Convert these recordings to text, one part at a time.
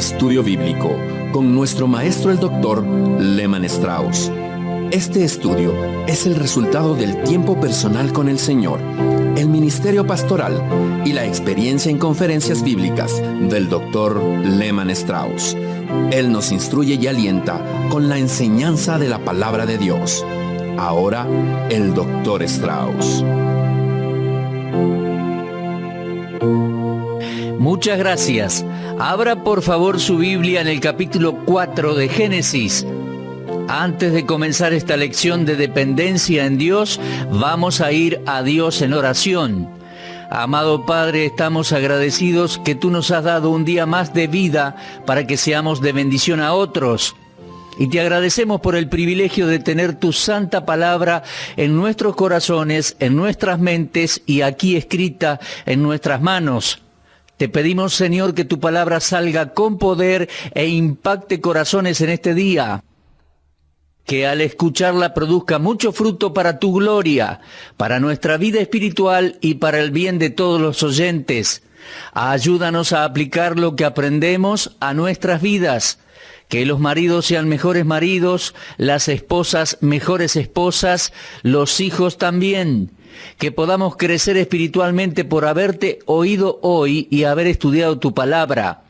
Estudio Bíblico con nuestro maestro el Dr. Lehman Strauss. Este estudio es el resultado del tiempo personal con el Señor, el ministerio pastoral y la experiencia en conferencias bíblicas del Dr. Lehman Strauss. Él nos instruye y alienta con la enseñanza de la palabra de Dios. Ahora, el Dr. Strauss. Muchas gracias. Abra por favor su Biblia en el capítulo 4 de Génesis. Antes de comenzar esta lección de dependencia en Dios, vamos a ir a Dios en oración. Amado Padre, estamos agradecidos que tú nos has dado un día más de vida para que seamos de bendición a otros. Y te agradecemos por el privilegio de tener tu santa palabra en nuestros corazones, en nuestras mentes y aquí escrita en nuestras manos. Te pedimos, Señor, que tu palabra salga con poder e impacte corazones en este día. Que al escucharla produzca mucho fruto para tu gloria, para nuestra vida espiritual y para el bien de todos los oyentes. Ayúdanos a aplicar lo que aprendemos a nuestras vidas. Que los maridos sean mejores maridos, las esposas mejores esposas, los hijos también. Que podamos crecer espiritualmente por haberte oído hoy y haber estudiado tu palabra.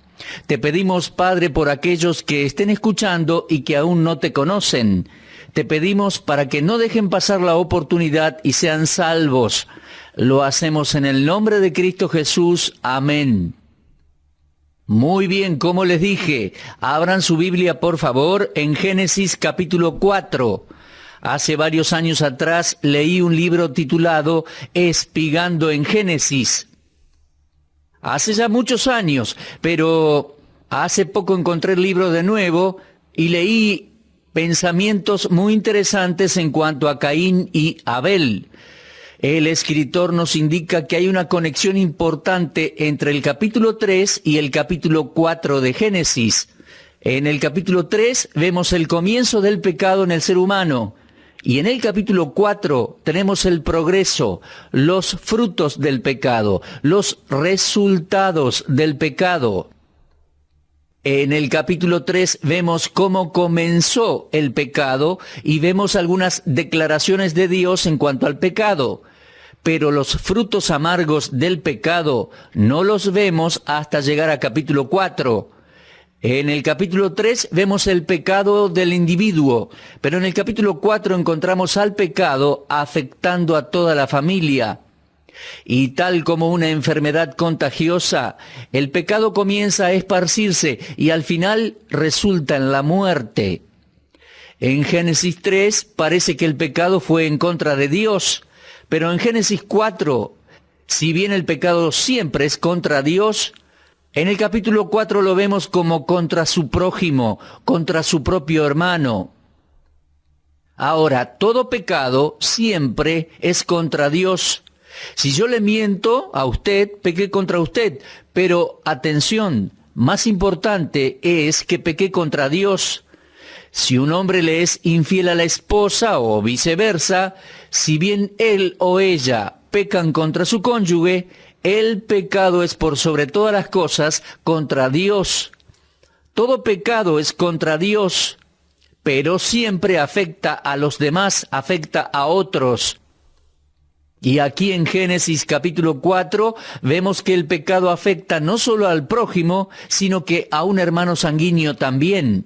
Te pedimos, Padre, por aquellos que estén escuchando y que aún no te conocen. Te pedimos para que no dejen pasar la oportunidad y sean salvos. Lo hacemos en el nombre de Cristo Jesús. Amén. Muy bien, como les dije, abran su Biblia por favor en Génesis capítulo 4. Hace varios años atrás leí un libro titulado Espigando en Génesis. Hace ya muchos años, pero hace poco encontré el libro de nuevo y leí pensamientos muy interesantes en cuanto a Caín y Abel. El escritor nos indica que hay una conexión importante entre el capítulo 3 y el capítulo 4 de Génesis. En el capítulo 3 vemos el comienzo del pecado en el ser humano. Y en el capítulo 4 tenemos el progreso, los frutos del pecado, los resultados del pecado. En el capítulo 3 vemos cómo comenzó el pecado y vemos algunas declaraciones de Dios en cuanto al pecado. Pero los frutos amargos del pecado no los vemos hasta llegar a capítulo 4. En el capítulo 3 vemos el pecado del individuo, pero en el capítulo 4 encontramos al pecado afectando a toda la familia. Y tal como una enfermedad contagiosa, el pecado comienza a esparcirse y al final resulta en la muerte. En Génesis 3 parece que el pecado fue en contra de Dios, pero en Génesis 4, si bien el pecado siempre es contra Dios, en el capítulo 4 lo vemos como contra su prójimo, contra su propio hermano. Ahora, todo pecado siempre es contra Dios. Si yo le miento a usted, pequé contra usted. Pero, atención, más importante es que pequé contra Dios. Si un hombre le es infiel a la esposa o viceversa, si bien él o ella pecan contra su cónyuge, el pecado es por sobre todas las cosas contra Dios. Todo pecado es contra Dios, pero siempre afecta a los demás, afecta a otros. Y aquí en Génesis capítulo 4 vemos que el pecado afecta no solo al prójimo, sino que a un hermano sanguíneo también.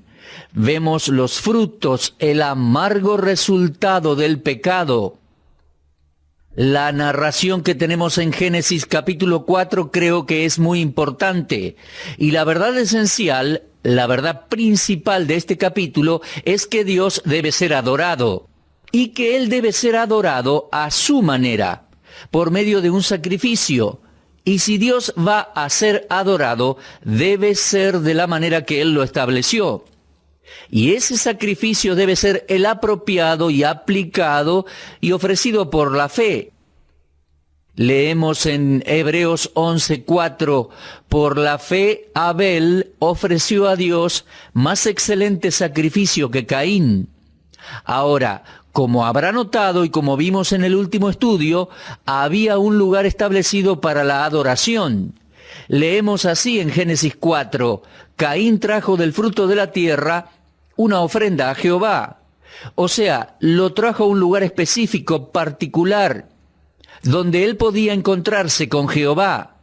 Vemos los frutos, el amargo resultado del pecado. La narración que tenemos en Génesis capítulo 4 creo que es muy importante. Y la verdad esencial, la verdad principal de este capítulo es que Dios debe ser adorado. Y que Él debe ser adorado a su manera, por medio de un sacrificio. Y si Dios va a ser adorado, debe ser de la manera que Él lo estableció. Y ese sacrificio debe ser el apropiado y aplicado y ofrecido por la fe. Leemos en Hebreos 11:4, por la fe Abel ofreció a Dios más excelente sacrificio que Caín. Ahora, como habrá notado y como vimos en el último estudio, había un lugar establecido para la adoración. Leemos así en Génesis 4, Caín trajo del fruto de la tierra una ofrenda a Jehová. O sea, lo trajo a un lugar específico, particular, donde él podía encontrarse con Jehová.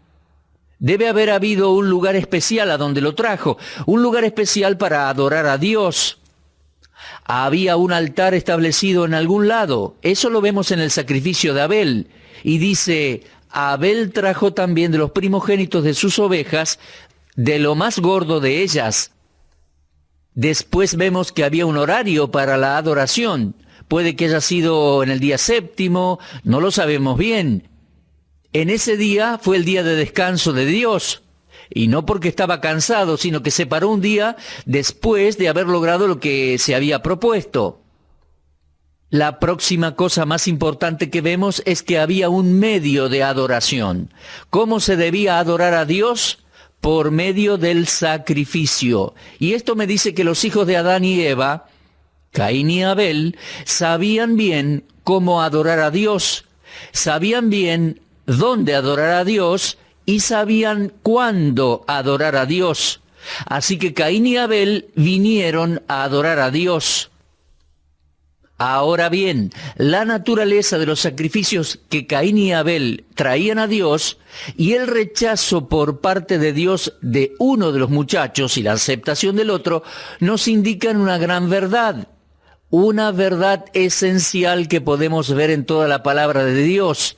Debe haber habido un lugar especial a donde lo trajo, un lugar especial para adorar a Dios. Había un altar establecido en algún lado. Eso lo vemos en el sacrificio de Abel. Y dice, Abel trajo también de los primogénitos de sus ovejas, de lo más gordo de ellas. Después vemos que había un horario para la adoración. Puede que haya sido en el día séptimo, no lo sabemos bien. En ese día fue el día de descanso de Dios. Y no porque estaba cansado, sino que se paró un día después de haber logrado lo que se había propuesto. La próxima cosa más importante que vemos es que había un medio de adoración. ¿Cómo se debía adorar a Dios? Por medio del sacrificio. Y esto me dice que los hijos de Adán y Eva, Caín y Abel, sabían bien cómo adorar a Dios, sabían bien dónde adorar a Dios y sabían cuándo adorar a Dios. Así que Caín y Abel vinieron a adorar a Dios. Ahora bien, la naturaleza de los sacrificios que Caín y Abel traían a Dios y el rechazo por parte de Dios de uno de los muchachos y la aceptación del otro nos indican una gran verdad, una verdad esencial que podemos ver en toda la palabra de Dios.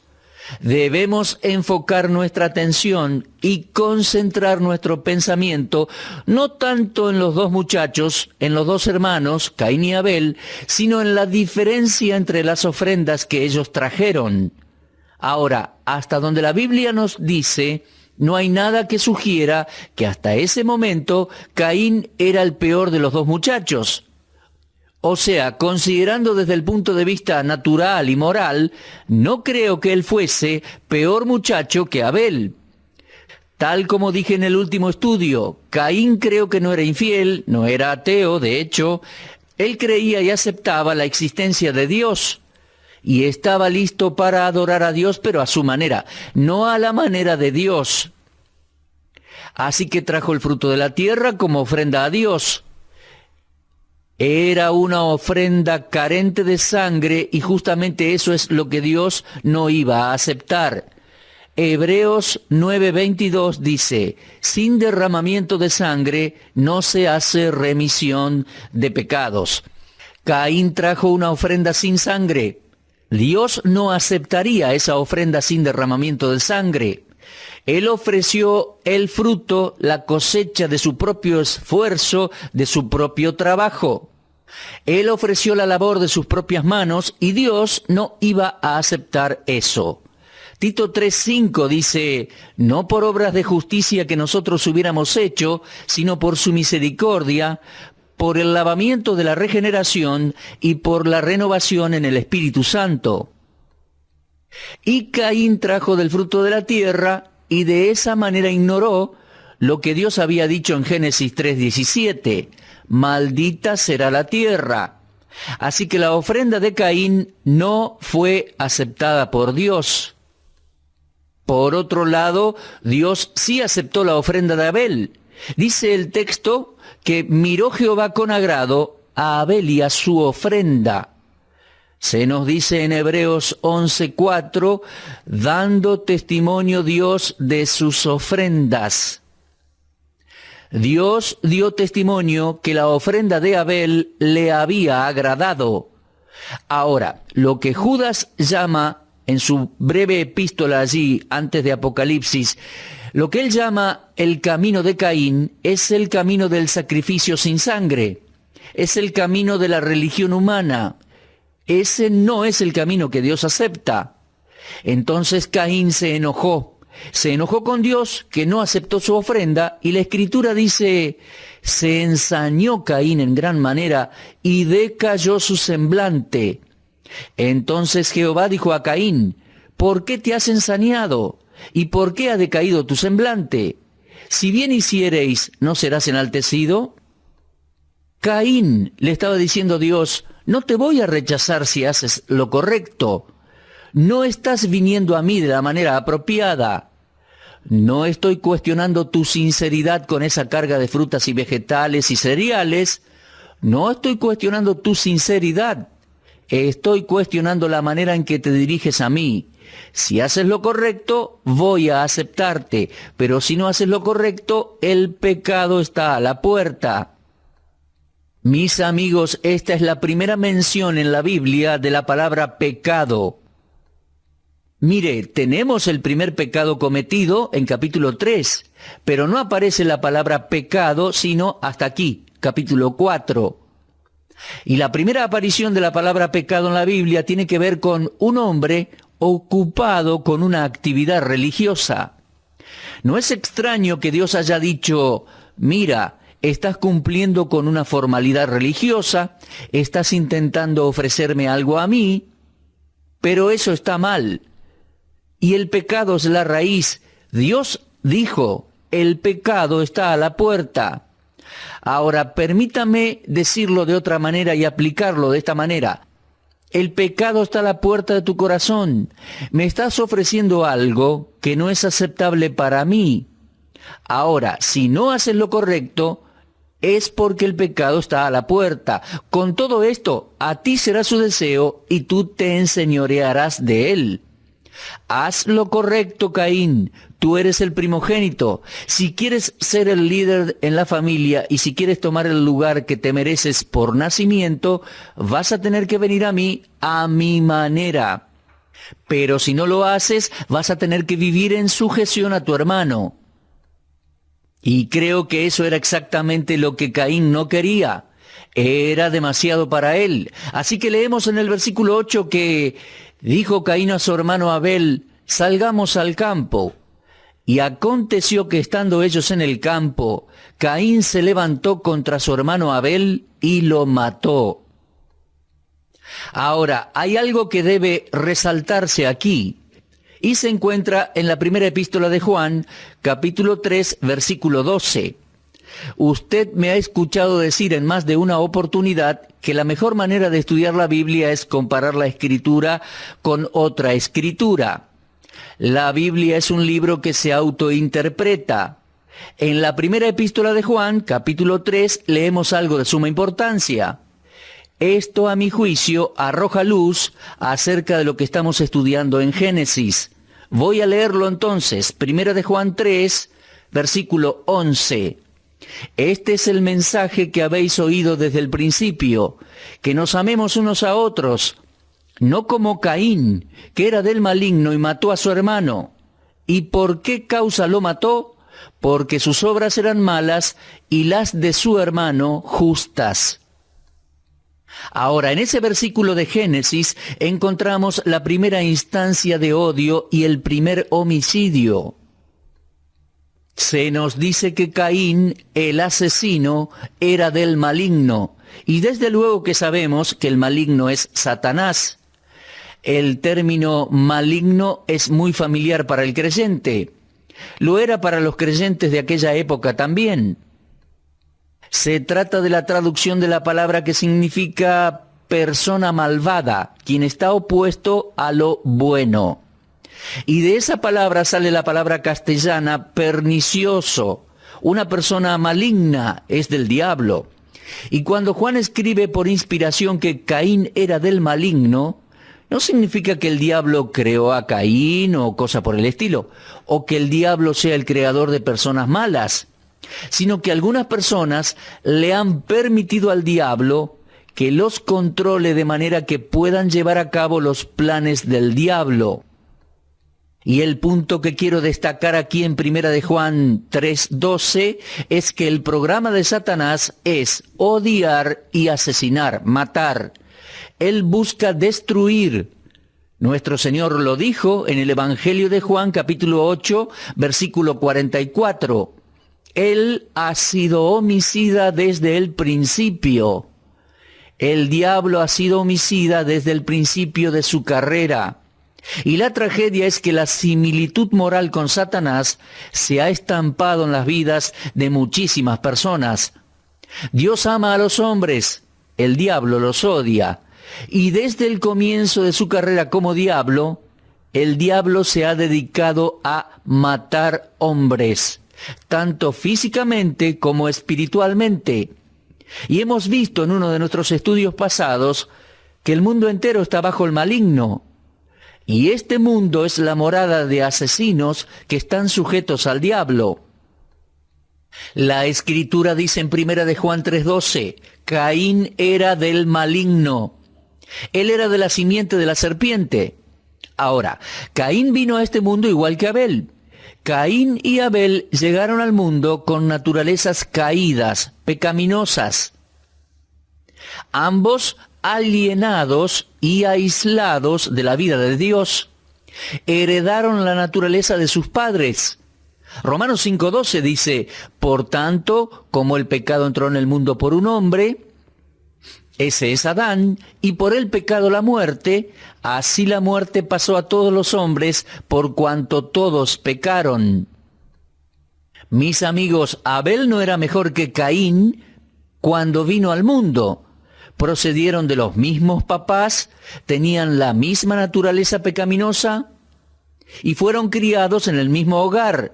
Debemos enfocar nuestra atención y concentrar nuestro pensamiento no tanto en los dos muchachos, en los dos hermanos, Caín y Abel, sino en la diferencia entre las ofrendas que ellos trajeron. Ahora, hasta donde la Biblia nos dice, no hay nada que sugiera que hasta ese momento Caín era el peor de los dos muchachos. O sea, considerando desde el punto de vista natural y moral, no creo que él fuese peor muchacho que Abel. Tal como dije en el último estudio, Caín creo que no era infiel, no era ateo, de hecho, él creía y aceptaba la existencia de Dios. Y estaba listo para adorar a Dios, pero a su manera, no a la manera de Dios. Así que trajo el fruto de la tierra como ofrenda a Dios. Era una ofrenda carente de sangre y justamente eso es lo que Dios no iba a aceptar. Hebreos 9:22 dice, sin derramamiento de sangre no se hace remisión de pecados. Caín trajo una ofrenda sin sangre. Dios no aceptaría esa ofrenda sin derramamiento de sangre. Él ofreció el fruto, la cosecha de su propio esfuerzo, de su propio trabajo. Él ofreció la labor de sus propias manos y Dios no iba a aceptar eso. Tito 3:5 dice, no por obras de justicia que nosotros hubiéramos hecho, sino por su misericordia, por el lavamiento de la regeneración y por la renovación en el Espíritu Santo. Y Caín trajo del fruto de la tierra y de esa manera ignoró lo que Dios había dicho en Génesis 3:17, maldita será la tierra. Así que la ofrenda de Caín no fue aceptada por Dios. Por otro lado, Dios sí aceptó la ofrenda de Abel. Dice el texto que miró Jehová con agrado a Abel y a su ofrenda. Se nos dice en Hebreos 11:4, dando testimonio Dios de sus ofrendas. Dios dio testimonio que la ofrenda de Abel le había agradado. Ahora, lo que Judas llama, en su breve epístola allí, antes de Apocalipsis, lo que él llama el camino de Caín es el camino del sacrificio sin sangre, es el camino de la religión humana. Ese no es el camino que Dios acepta. Entonces Caín se enojó con Dios que no aceptó su ofrenda y la Escritura dice, se ensañó Caín en gran manera y decayó su semblante. Entonces Jehová dijo a Caín, ¿por qué te has ensañado? ¿Y por qué ha decaído tu semblante? Si bien hiciereis, ¿no serás enaltecido? Caín, le estaba diciendo Dios, no te voy a rechazar si haces lo correcto. No estás viniendo a mí de la manera apropiada. No estoy cuestionando tu sinceridad con esa carga de frutas y vegetales y cereales. No estoy cuestionando tu sinceridad. Estoy cuestionando la manera en que te diriges a mí. Si haces lo correcto, voy a aceptarte. Pero si no haces lo correcto, el pecado está a la puerta. Mis amigos, esta es la primera mención en la Biblia de la palabra pecado. Mire, tenemos el primer pecado cometido en capítulo 3, pero no aparece la palabra pecado sino hasta aquí, capítulo 4. Y la primera aparición de la palabra pecado en la Biblia tiene que ver con un hombre ocupado con una actividad religiosa. No es extraño que Dios haya dicho, mira, estás cumpliendo con una formalidad religiosa, estás intentando ofrecerme algo a mí, pero eso está mal. Y el pecado es la raíz. Dios dijo, el pecado está a la puerta. Ahora, permítame decirlo de otra manera y aplicarlo de esta manera. El pecado está a la puerta de tu corazón. Me estás ofreciendo algo que no es aceptable para mí. Ahora, si no haces lo correcto, es porque el pecado está a la puerta. Con todo esto, a ti será su deseo y tú te enseñorearás de él. Haz lo correcto, Caín. Tú eres el primogénito. Si quieres ser el líder en la familia y si quieres tomar el lugar que te mereces por nacimiento, vas a tener que venir a mí a mi manera. Pero si no lo haces, vas a tener que vivir en sujeción a tu hermano. Y creo que eso era exactamente lo que Caín no quería. Era demasiado para él. Así que leemos en el versículo 8 que dijo Caín a su hermano Abel, salgamos al campo. Y aconteció que estando ellos en el campo, Caín se levantó contra su hermano Abel y lo mató. Ahora, hay algo que debe resaltarse aquí, y se encuentra en la primera epístola de Juan, capítulo 3, versículo 12. Usted me ha escuchado decir en más de una oportunidad que la mejor manera de estudiar la Biblia es comparar la Escritura con otra Escritura. La Biblia es un libro que se autointerpreta. En la primera epístola de Juan, capítulo 3, leemos algo de suma importancia. Esto, a mi juicio, arroja luz acerca de lo que estamos estudiando en Génesis. Voy a leerlo entonces, primera de Juan 3, versículo 11. Este es el mensaje que habéis oído desde el principio, que nos amemos unos a otros, no como Caín, que era del maligno y mató a su hermano. ¿Y por qué causa lo mató? Porque sus obras eran malas y las de su hermano justas. Ahora, en ese versículo de Génesis encontramos la primera instancia de odio y el primer homicidio. Se nos dice que Caín, el asesino, era del maligno, y desde luego que sabemos que el maligno es Satanás. El término maligno es muy familiar para el creyente. Lo era para los creyentes de aquella época también. Se trata de la traducción de la palabra que significa persona malvada, quien está opuesto a lo bueno. Y de esa palabra sale la palabra castellana pernicioso. Una persona maligna es del diablo. Y cuando Juan escribe por inspiración que Caín era del maligno, no significa que el diablo creó a Caín o cosa por el estilo, o que el diablo sea el creador de personas malas, sino que algunas personas le han permitido al diablo que los controle de manera que puedan llevar a cabo los planes del diablo. Y el punto que quiero destacar aquí en Primera de Juan 3:12 es que el programa de Satanás es odiar y asesinar, matar. Él busca destruir. Nuestro Señor lo dijo en el Evangelio de Juan, capítulo 8, versículo 44. Él ha sido homicida desde el principio. El diablo ha sido homicida desde el principio de su carrera. Y la tragedia es que la similitud moral con Satanás se ha estampado en las vidas de muchísimas personas. Dios ama a los hombres, el diablo los odia. Y desde el comienzo de su carrera como diablo, el diablo se ha dedicado a matar hombres, tanto físicamente como espiritualmente. Y hemos visto en uno de nuestros estudios pasados que el mundo entero está bajo el maligno. Y este mundo es la morada de asesinos que están sujetos al diablo. La Escritura dice en 1 de Juan 3:12, Caín era del maligno. Él era de la simiente de la serpiente. Ahora, Caín vino a este mundo igual que Abel. Caín y Abel llegaron al mundo con naturalezas caídas, pecaminosas. Ambos alienados y aislados de la vida de Dios. Heredaron la naturaleza de sus padres. Romanos 5:12 dice, por tanto, como el pecado entró en el mundo por un hombre, ese es Adán, y por el pecado la muerte, así la muerte pasó a todos los hombres, por cuanto todos pecaron. Mis amigos, Abel no era mejor que Caín cuando vino al mundo. Procedieron de los mismos papás, tenían la misma naturaleza pecaminosa y fueron criados en el mismo hogar.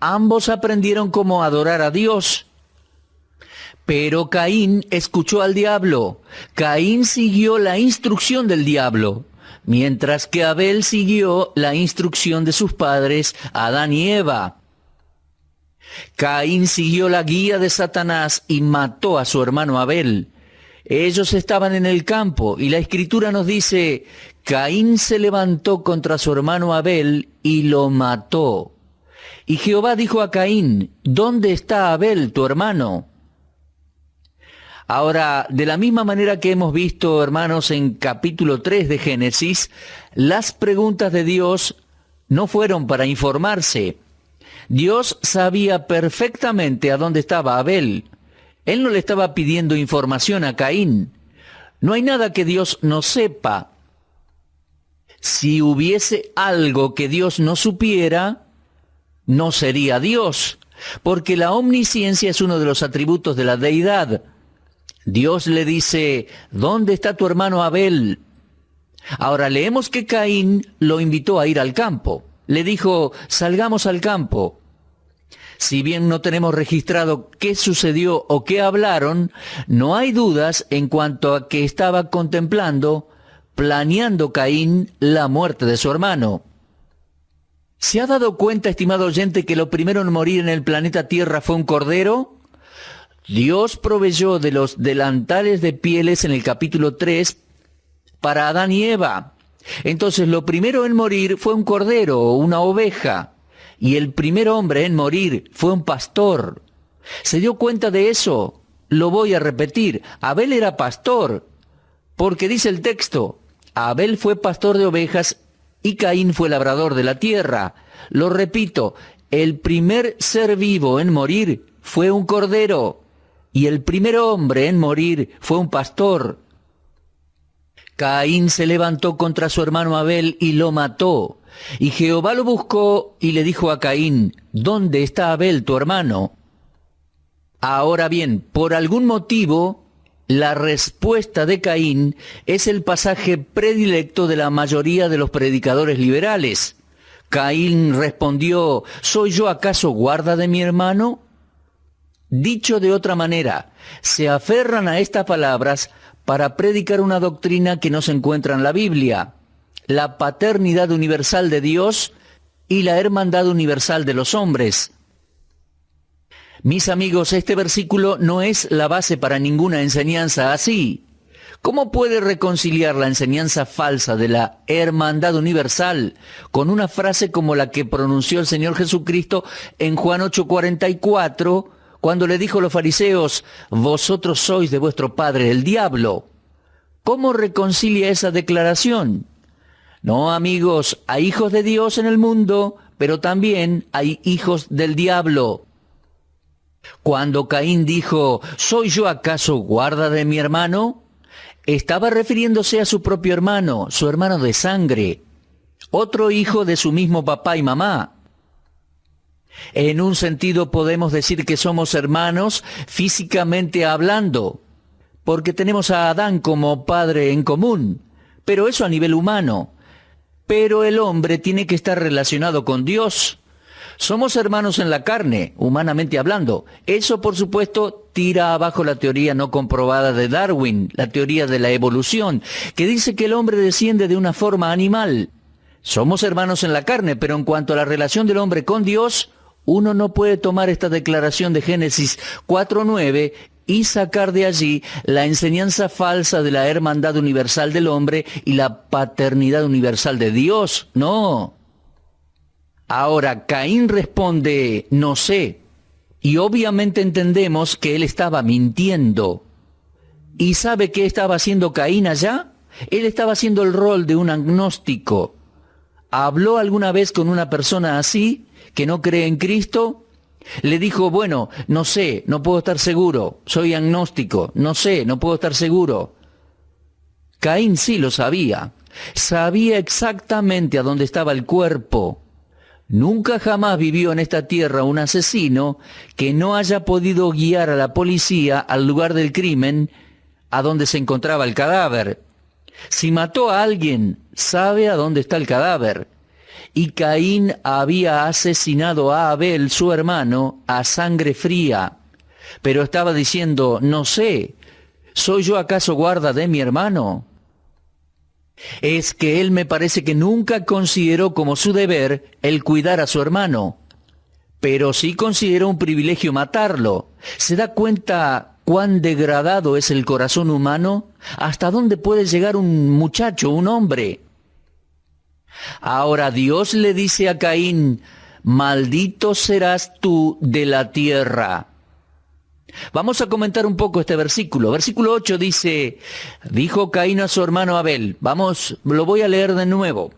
Ambos aprendieron cómo adorar a Dios. Pero Caín escuchó al diablo. Caín siguió la instrucción del diablo, mientras que Abel siguió la instrucción de sus padres, Adán y Eva. Caín siguió la guía de Satanás y mató a su hermano Abel. Ellos estaban en el campo y la Escritura nos dice, Caín se levantó contra su hermano Abel y lo mató. Y Jehová dijo a Caín, ¿dónde está Abel, tu hermano? Ahora, de la misma manera que hemos visto, hermanos, en capítulo 3 de Génesis, las preguntas de Dios no fueron para informarse. Dios sabía perfectamente a dónde estaba Abel. Él no le estaba pidiendo información a Caín. No hay nada que Dios no sepa. Si hubiese algo que Dios no supiera, no sería Dios, porque la omnisciencia es uno de los atributos de la deidad. Dios le dice, ¿dónde está tu hermano Abel? Ahora leemos que Caín lo invitó a ir al campo. Le dijo, salgamos al campo. Si bien no tenemos registrado qué sucedió o qué hablaron, no hay dudas en cuanto a que estaba contemplando, planeando Caín la muerte de su hermano. ¿Se ha dado cuenta, estimado oyente, que lo primero en morir en el planeta Tierra fue un cordero? Dios proveyó de los delantales de pieles en el capítulo 3 para Adán y Eva. Entonces lo primero en morir fue un cordero o una oveja. Y el primer hombre en morir fue un pastor. ¿Se dio cuenta de eso? Lo voy a repetir. Abel era pastor, porque dice el texto, Abel fue pastor de ovejas y Caín fue labrador de la tierra. Lo repito, el primer ser vivo en morir fue un cordero, y el primer hombre en morir fue un pastor. Caín se levantó contra su hermano Abel y lo mató. Y Jehová lo buscó y le dijo a Caín, ¿dónde está Abel, tu hermano? Ahora bien, por algún motivo, la respuesta de Caín es el pasaje predilecto de la mayoría de los predicadores liberales. Caín respondió, ¿soy yo acaso guarda de mi hermano? Dicho de otra manera, se aferran a estas palabras para predicar una doctrina que no se encuentra en la Biblia, la paternidad universal de Dios y la hermandad universal de los hombres. Mis amigos, este versículo no es la base para ninguna enseñanza así. ¿Cómo puede reconciliar la enseñanza falsa de la hermandad universal con una frase como la que pronunció el Señor Jesucristo en Juan 8:44, cuando le dijo a los fariseos, vosotros sois de vuestro padre el diablo? ¿Cómo reconcilia esa declaración? No, amigos, hay hijos de Dios en el mundo, pero también hay hijos del diablo. Cuando Caín dijo, ¿soy yo acaso guarda de mi hermano?, estaba refiriéndose a su propio hermano, su hermano de sangre, otro hijo de su mismo papá y mamá. En un sentido podemos decir que somos hermanos físicamente hablando, porque tenemos a Adán como padre en común, pero eso a nivel humano. pero el hombre tiene que estar relacionado con Dios. Somos hermanos en la carne, humanamente hablando. Eso, por supuesto, tira abajo la teoría no comprobada de Darwin, la teoría de la evolución, que dice que el hombre desciende de una forma animal. Somos hermanos en la carne, pero en cuanto a la relación del hombre con Dios, uno no puede tomar esta declaración de Génesis 4:9 y sacar de allí la enseñanza falsa de la hermandad universal del hombre y la paternidad universal de Dios. No. Ahora, Caín responde, no sé, y obviamente entendemos que él estaba mintiendo. ¿Y sabe qué estaba haciendo Caín allá? Él estaba haciendo el rol de un agnóstico. ¿Habló alguna vez con una persona así, que no cree en Cristo? Le dijo, bueno, no sé, no puedo estar seguro, soy agnóstico, no sé, no puedo estar seguro. Caín sí lo sabía, sabía exactamente a dónde estaba el cuerpo. Nunca jamás vivió en esta tierra un asesino que no haya podido guiar a la policía al lugar del crimen, a donde se encontraba el cadáver. Si mató a alguien, sabe a dónde está el cadáver. Y Caín había asesinado a Abel, su hermano, a sangre fría. Pero estaba diciendo, no sé, ¿soy yo acaso guarda de mi hermano? Es que él me parece que nunca consideró como su deber el cuidar a su hermano, pero sí consideró un privilegio matarlo. ¿Se da cuenta cuán degradado es el corazón humano? ¿Hasta dónde puede llegar un muchacho, un hombre? Ahora Dios le dice a Caín, maldito serás tú de la tierra. Vamos a comentar un poco este versículo. Versículo 8 dice, dijo Caín a su hermano Abel. Vamos, lo voy a leer de nuevo.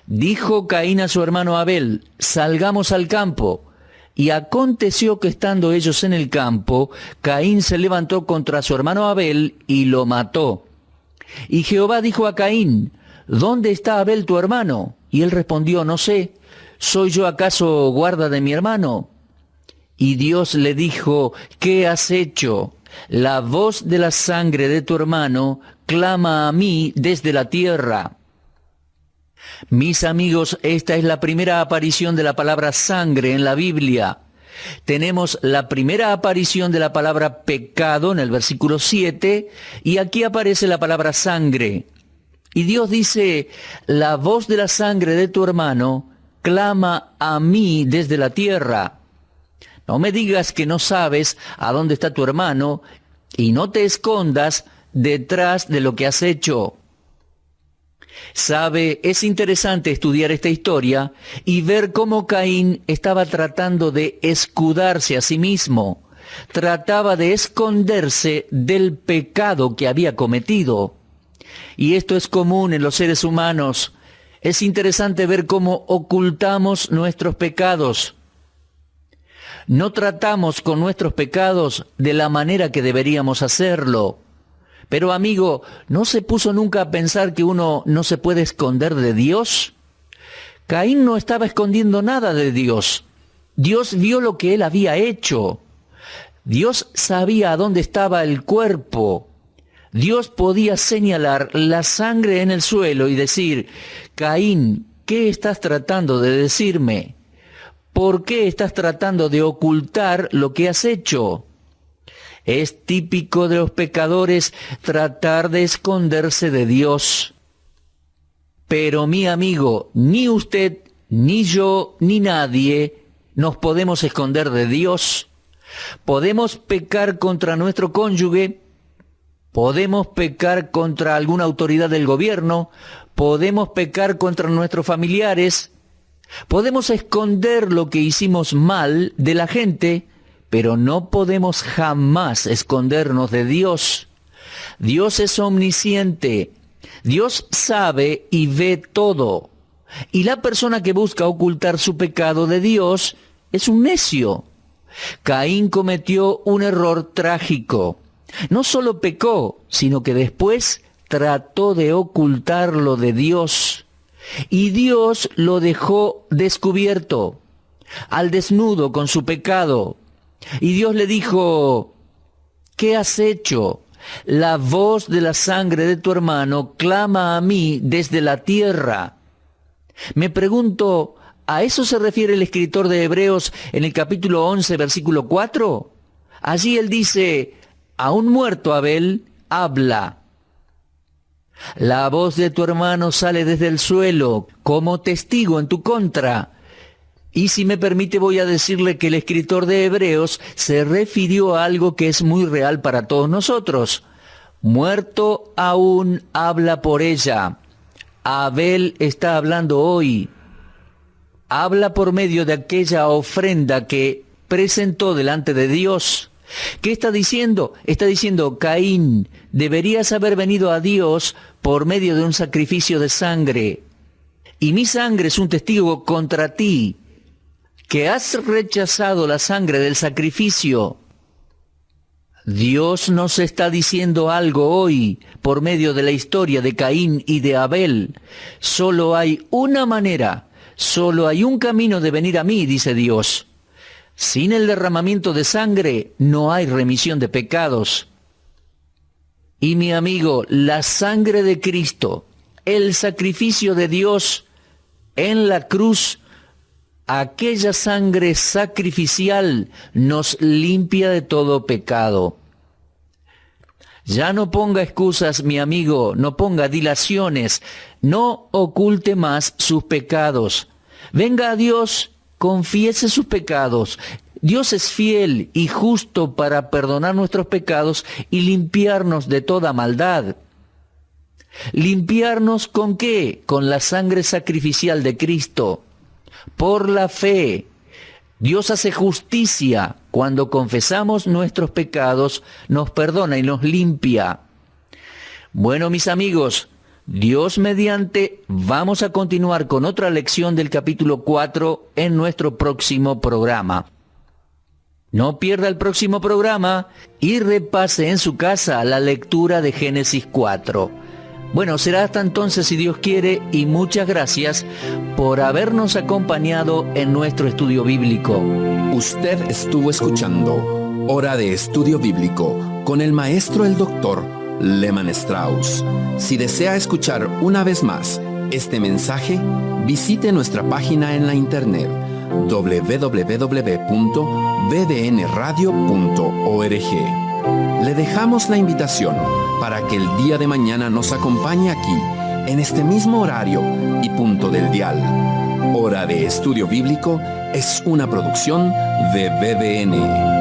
Dijo Caín a su hermano Abel, salgamos al campo. Y aconteció que estando ellos en el campo, Caín se levantó contra su hermano Abel y lo mató. Y Jehová dijo a Caín, ¿dónde está Abel tu hermano? Y él respondió, no sé, ¿soy yo acaso guarda de mi hermano? Y Dios le dijo, ¿qué has hecho? La voz de la sangre de tu hermano clama a mí desde la tierra. Mis amigos, esta es la primera aparición de la palabra sangre en la Biblia. Tenemos la primera aparición de la palabra pecado en el versículo 7, y aquí aparece la palabra sangre. Y Dios dice, la voz de la sangre de tu hermano clama a mí desde la tierra. No me digas que no sabes a dónde está tu hermano y no te escondas detrás de lo que has hecho. Sabe, es interesante estudiar esta historia y ver cómo Caín estaba tratando de escudarse a sí mismo. Trataba de esconderse del pecado que había cometido. Y esto es común en los seres humanos. Es interesante ver cómo ocultamos nuestros pecados. No tratamos con nuestros pecados de la manera que deberíamos hacerlo. Pero amigo, ¿no se puso nunca a pensar que uno no se puede esconder de Dios? Caín no estaba escondiendo nada de Dios. Dios vio lo que él había hecho. Dios sabía a dónde estaba el cuerpo. Dios podía señalar la sangre en el suelo y decir, Caín, ¿qué estás tratando de decirme? ¿Por qué estás tratando de ocultar lo que has hecho? Es típico de los pecadores tratar de esconderse de Dios. Pero mi amigo, ni usted, ni yo, ni nadie nos podemos esconder de Dios. Podemos pecar contra nuestro cónyuge, podemos pecar contra alguna autoridad del gobierno, podemos pecar contra nuestros familiares, podemos esconder lo que hicimos mal de la gente, pero no podemos jamás escondernos de Dios. Dios es omnisciente. Dios sabe y ve todo. Y la persona que busca ocultar su pecado de Dios es un necio. Caín cometió un error trágico. No solo pecó, sino que después trató de ocultarlo de Dios. Y Dios lo dejó descubierto, al desnudo con su pecado. Y Dios le dijo, ¿qué has hecho? La voz de la sangre de tu hermano clama a mí desde la tierra. Me pregunto, ¿a eso se refiere el escritor de Hebreos en el capítulo 11, versículo 4? Allí él dice, a un muerto Abel, habla. La voz de tu hermano sale desde el suelo como testigo en tu contra. Y si me permite voy a decirle que el escritor de Hebreos se refirió a algo que es muy real para todos nosotros. Muerto aún habla por ella. Abel está hablando hoy. Habla por medio de aquella ofrenda que presentó delante de Dios. ¿Qué está diciendo? Está diciendo, Caín, deberías haber venido a Dios por medio de un sacrificio de sangre. Y mi sangre es un testigo contra ti, que has rechazado la sangre del sacrificio. Dios nos está diciendo algo hoy por medio de la historia de Caín y de Abel. Solo hay una manera, solo hay un camino de venir a mí, dice Dios. Sin el derramamiento de sangre no hay remisión de pecados. Y mi amigo, la sangre de Cristo, el sacrificio de Dios en la cruz, aquella sangre sacrificial nos limpia de todo pecado. Ya no ponga excusas, mi amigo, no ponga dilaciones, no oculte más sus pecados. Venga a Dios, confiese sus pecados. Dios es fiel y justo para perdonar nuestros pecados y limpiarnos de toda maldad. ¿Limpiarnos con qué? Con la sangre sacrificial de Cristo. Por la fe. Dios hace justicia. Cuando confesamos nuestros pecados, nos perdona y nos limpia. Bueno, mis amigos, Dios mediante, vamos a continuar con otra lección del capítulo 4 en nuestro próximo programa. No pierda el próximo programa y repase en su casa la lectura de Génesis 4. Bueno, será hasta entonces si Dios quiere, y muchas gracias por habernos acompañado en nuestro estudio bíblico. Usted estuvo escuchando Hora de Estudio Bíblico con el maestro el doctor Lehman Strauss. Si desea escuchar una vez más este mensaje, visite nuestra página en la internet www.bbnradio.org. Le dejamos la invitación para que el día de mañana nos acompañe aquí, en este mismo horario y punto del dial. Hora de Estudio Bíblico es una producción de BBN.